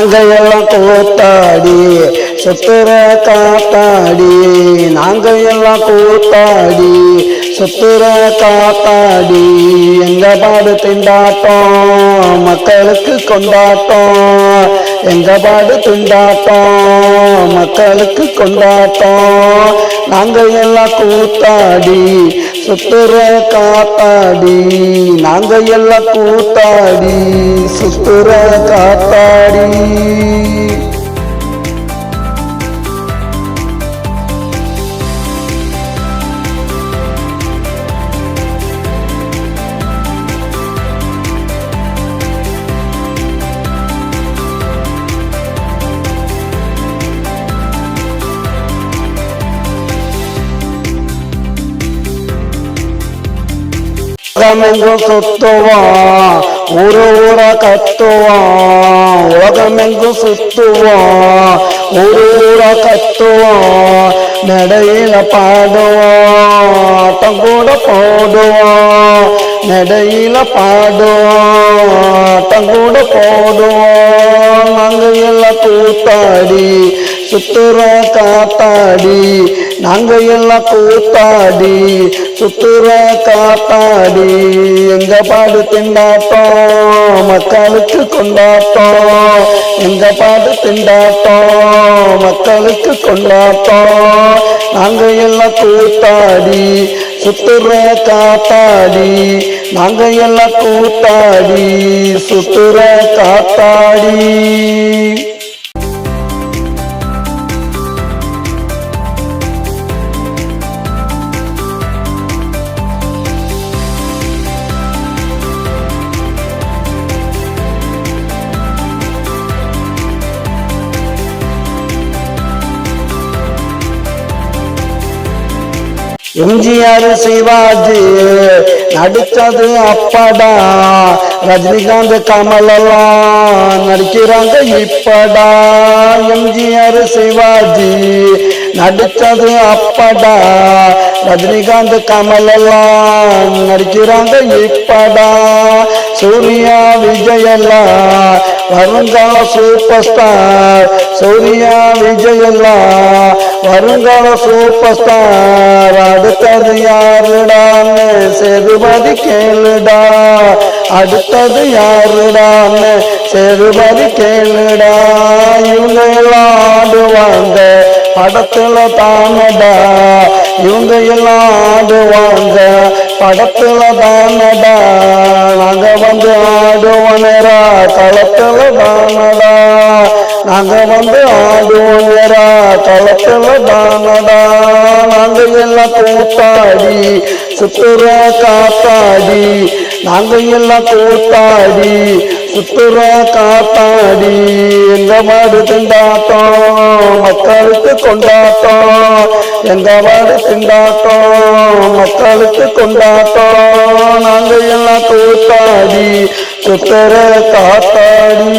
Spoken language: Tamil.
நாங்கள் எல்லாம் கூத்தாடி சுத்துற காத்தாடி, நாங்கள் எல்லாம் கூத்தாடி சுத்துற காத்தாடி, எங்க பாடு திண்டாட்டம் மக்களுக்கு கொண்டாட்டம், எங்க பாடு திண்டாட்டம் மக்களுக்கு கொண்டாட்டம். நாங்கள் எல்லாம் கூத்தாடி சுத்துற காத்தாடி, நாங்கள் எல்லாம் கூத்தாடி சுத்துற காத்தாடி. உலகமெங்கும் சுத்துவான், ஊரு ஊர கத்துவான், உலகமெங்கும் சுத்துவான், ஊரு ஊர கத்துவான், நடையில பாடுவான், ஆட்டம் கூட போடுவான், நடையில பாடுவான், ஆட்டம் கூட போடுவான். நாங்கள் எல்லாம் கூத்தாடி சுத்துற காத்தாடி, நாங்கள் எல்லாம் கூத்தாடி சுத்துற காத்தாடி, எங்க பாடு திண்டாட்டம் மக்களுக்கு கொண்டாட்டம், எங்க பாடு திண்டாட்டம் மக்களுக்கு கொண்டாட்டம். நாங்கள் எல்லாம் கூத்தாடி சுத்துற காத்தாடி, நாங்கள் எல்லாம் கூத்தாடி சுத்துற காத்தாடி. எம்ஜிஆர் சிவாஜி நடிச்சது அப்படா, ரஜினிகாந்த் கமல் எல்லாம் நடிக்கிறாங்க இப்படா. எம்ஜிஆர் சிவாஜி நடிச்சது அப்படா, ரஜினிகாந்த் கமல் எல்லாம் நடிக்கிறாங்க இப்படா. சூர்யா விஜயெல்லாம் வருங்கால சூப்பர் ஸ்டார், சூர்யா விஜயெல்லாம் வருங்கால சூப்பர் ஸ்டார். அடுத்தது யாருடான்னு சேதுபதி கேளுடா, அடுத்தது யாருடான்னு சேதுபதி கேளுடா. இவங்க எல்லாம் ஆடுவாங்க படத்துல தானடா, இவங்க எல்லாம் ஆடுவாங்க படத்துல தானடா. நாங்க வந்து ஆடுவோனரா களத்துல தானடா, நாங்க வந்து ஆடுவோனரா களத்துல தானடா. நாங்க எல்லாம் கூத்தாடி சுத்துற காத்தாடி, நாங்க எல்லாம் கூத்தாடி சுத்துற காத்தாடி, எங்க மாடு திண்டாட்டம் மக்களுக்கு கொண்டாட்டம், எங்க மாடு திண்டாட்டம் மக்களுக்கு கொண்டாட்டம். நாங்க எல்லாம் கூத்தாடி சுத்துற காத்தாடி.